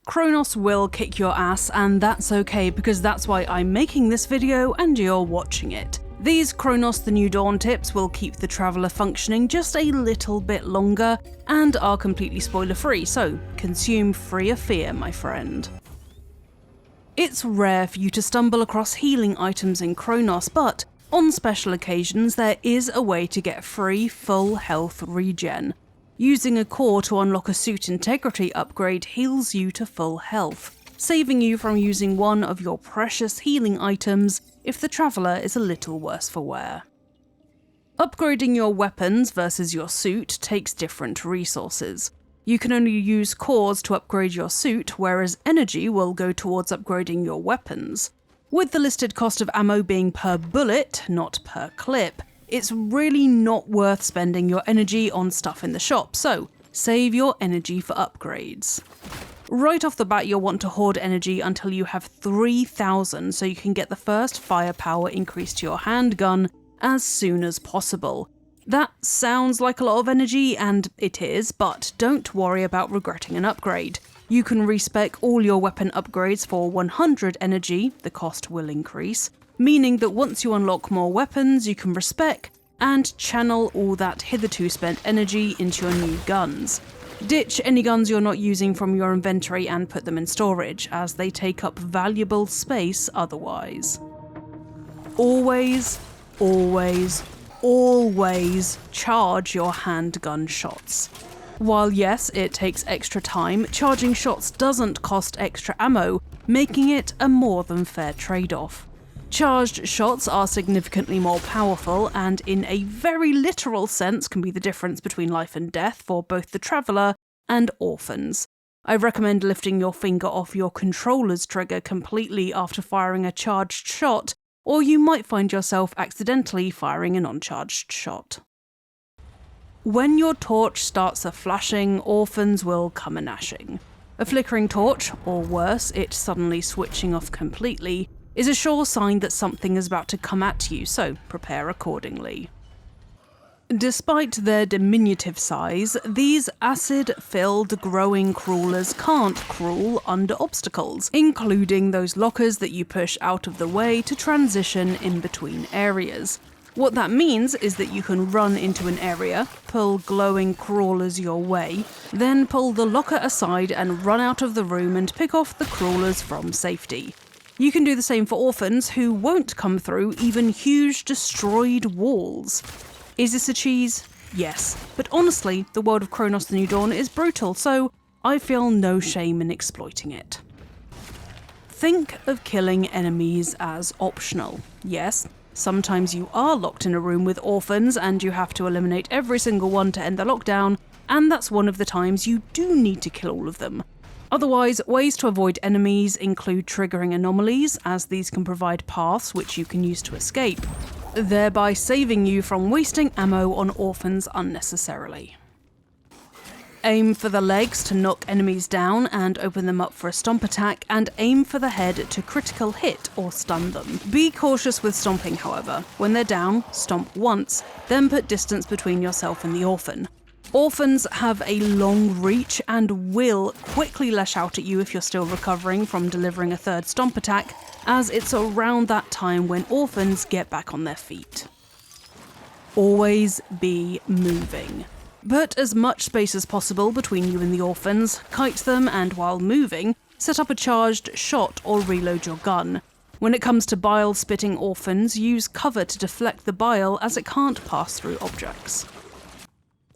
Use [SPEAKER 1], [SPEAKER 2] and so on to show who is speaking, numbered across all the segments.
[SPEAKER 1] Kronos will kick your ass, and that's okay because that's why I'm making this video and you're watching it. These Kronos the New Dawn tips will keep the Traveller functioning just a little bit longer and are completely spoiler free, so consume free of fear, my friend. It's rare for you to stumble across healing items in Kronos, but on special occasions there is a way to get free full health regen. Using a core to unlock a suit integrity upgrade heals you to full health, saving you from using one of your precious healing items if the Traveller is a little worse for wear. Upgrading your weapons versus your suit takes different resources. You can only use cores to upgrade your suit, whereas energy will go towards upgrading your weapons. With the listed cost of ammo being per bullet, not per clip, it's really not worth spending your energy on stuff in the shop, so save your energy for upgrades. Right off the bat, you'll want to hoard energy until you have 3,000 so you can get the first firepower increase to your handgun as soon as possible. That sounds like a lot of energy, and it is, but don't worry about regretting an upgrade. You can respec all your weapon upgrades for 100 energy, the cost will increase, meaning that once you unlock more weapons you can respec and channel all that hitherto spent energy into your new guns. Ditch any guns you're not using from your inventory and put them in storage, as they take up valuable space otherwise. Always charge your handgun shots. While yes, it takes extra time, charging shots doesn't cost extra ammo, making it a more than fair trade-off. Charged shots are significantly more powerful and in a very literal sense can be the difference between life and death for both the Traveller and Orphans. I recommend lifting your finger off your controller's trigger completely after firing a charged shot, or you might find yourself accidentally firing an uncharged shot. When your torch starts a-flashing, Orphans will come a-gnashing. A flickering torch, or worse, it suddenly switching off completely, is a sure sign that something is about to come at you, so prepare accordingly. Despite their diminutive size, these acid-filled growing crawlers can't crawl under obstacles, including those lockers that you push out of the way to transition in between areas. What that means is that you can run into an area, pull glowing crawlers your way, then pull the locker aside and run out of the room and pick off the crawlers from safety. You can do the same for Orphans, who won't come through even huge destroyed walls. Is this a cheese? Yes, but honestly, the world of Kronos the New Dawn is brutal, so I feel no shame in exploiting it. Think of killing enemies as optional. Yes, sometimes you are locked in a room with Orphans and you have to eliminate every single one to end the lockdown, and that's one of the times you do need to kill all of them. Otherwise, ways to avoid enemies include triggering anomalies, as these can provide paths which you can use to escape, thereby saving you from wasting ammo on Orphans unnecessarily. Aim for the legs to knock enemies down and open them up for a stomp attack, and aim for the head to critical hit or stun them. Be cautious with stomping, however. When they're down, stomp once, then put distance between yourself and the Orphan. Orphans have a long reach and will quickly lash out at you if you're still recovering from delivering a third stomp attack, as it's around that time when Orphans get back on their feet. Always be moving. Put as much space as possible between you and the Orphans, kite them, and while moving, set up a charged shot or reload your gun. When it comes to bile-spitting Orphans, use cover to deflect the bile as it can't pass through objects.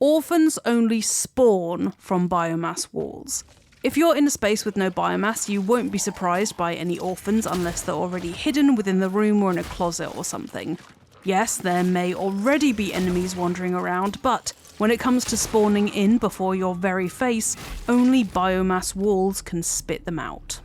[SPEAKER 1] Orphans only spawn from biomass walls. If you're in a space with no biomass, you won't be surprised by any Orphans unless they're already hidden within the room or in a closet or something. Yes, there may already be enemies wandering around, but when it comes to spawning in before your very face, only biomass walls can spit them out.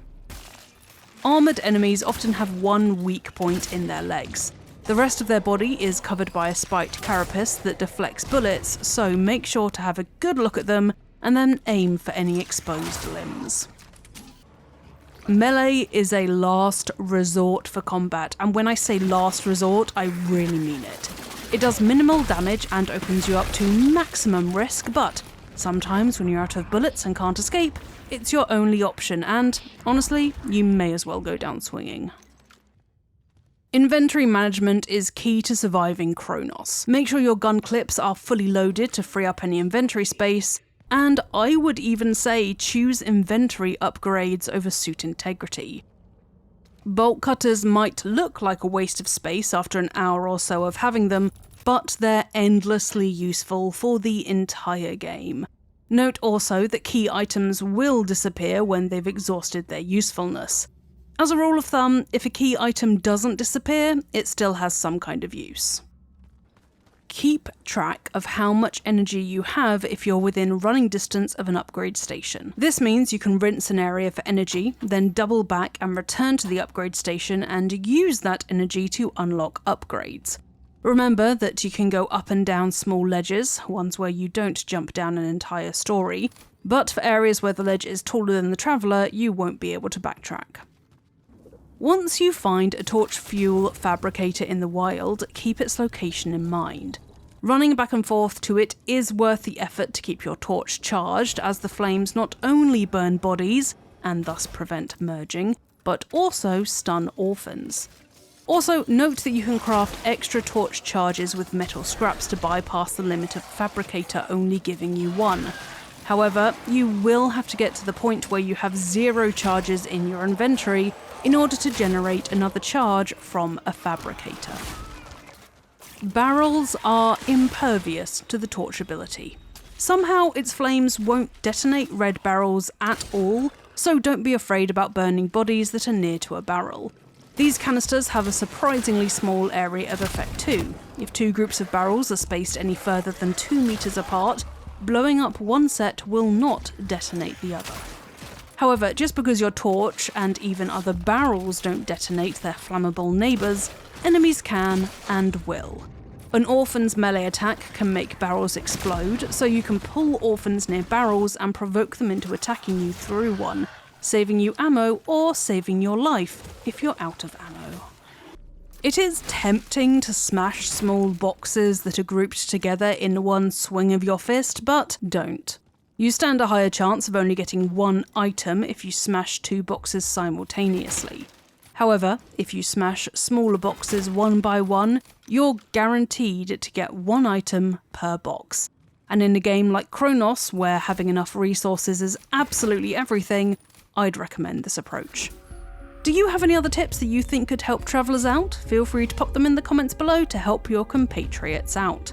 [SPEAKER 1] Armoured enemies often have one weak point in their legs. The rest of their body is covered by a spiked carapace that deflects bullets, so make sure to have a good look at them and then aim for any exposed limbs. Melee is a last resort for combat, and when I say last resort, I really mean it. It does minimal damage and opens you up to maximum risk, but sometimes when you're out of bullets and can't escape, it's your only option, and honestly, you may as well go down swinging. Inventory management is key to surviving Kronos. Make sure your gun clips are fully loaded to free up any inventory space, and I would even say choose inventory upgrades over suit integrity. Bolt cutters might look like a waste of space after an hour or so of having them, but they're endlessly useful for the entire game. Note also that key items will disappear when they've exhausted their usefulness. As a rule of thumb, if a key item doesn't disappear, it still has some kind of use. Keep track of how much energy you have if you're within running distance of an upgrade station. This means you can rinse an area for energy, then double back and return to the upgrade station and use that energy to unlock upgrades. Remember that you can go up and down small ledges, ones where you don't jump down an entire story, but for areas where the ledge is taller than the traveller, you won't be able to backtrack. Once you find a torch fuel fabricator in the wild, keep its location in mind. Running back and forth to it is worth the effort to keep your torch charged, as the flames not only burn bodies, and thus prevent merging, but also stun orphans. Also, note that you can craft extra torch charges with metal scraps to bypass the limit of fabricator only giving you one. However, you will have to get to the point where you have 0 charges in your inventory in order to generate another charge from a fabricator. Barrels are impervious to the torch ability. Somehow its flames won't detonate red barrels at all, so don't be afraid about burning bodies that are near to a barrel. These canisters have a surprisingly small area of effect too. If 2 groups of barrels are spaced any further than 2 meters apart, blowing up one set will not detonate the other. However, just because your torch and even other barrels don't detonate their flammable neighbours, enemies can and will. An orphan's melee attack can make barrels explode, so you can pull orphans near barrels and provoke them into attacking you through one, saving you ammo or saving your life if you're out of ammo. It is tempting to smash small boxes that are grouped together in one swing of your fist, but don't. You stand a higher chance of only getting 1 item if you smash 2 boxes simultaneously. However, if you smash smaller boxes one by one, you're guaranteed to get 1 item per box. And in a game like Kronos, where having enough resources is absolutely everything, I'd recommend this approach. Do you have any other tips that you think could help travellers out? Feel free to pop them in the comments below to help your compatriots out.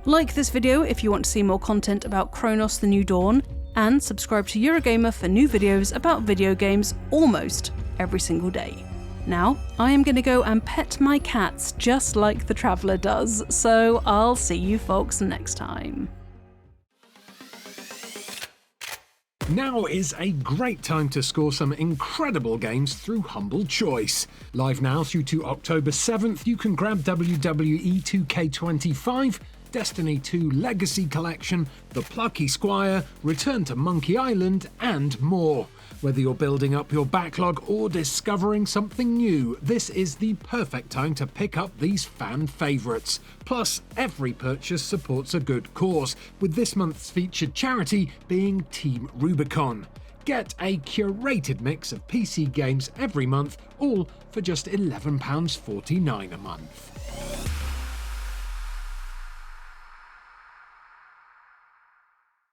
[SPEAKER 1] Like this video if you want to see more content about Kronos the New Dawn, and subscribe to Eurogamer for new videos about video games almost every single day. Now, I am going to go and pet my cats just like the Traveller does, so I'll see you folks next time.
[SPEAKER 2] Now is a great time to score some incredible games through Humble Choice. Live now through to October 7th, you can grab WWE 2K25, Destiny 2 Legacy Collection, The Plucky Squire, Return to Monkey Island, and more. Whether you're building up your backlog or discovering something new, this is the perfect time to pick up these fan favourites. Plus, every purchase supports a good cause, with this month's featured charity being Team Rubicon. Get a curated mix of PC games every month, all for just £11.49 a month.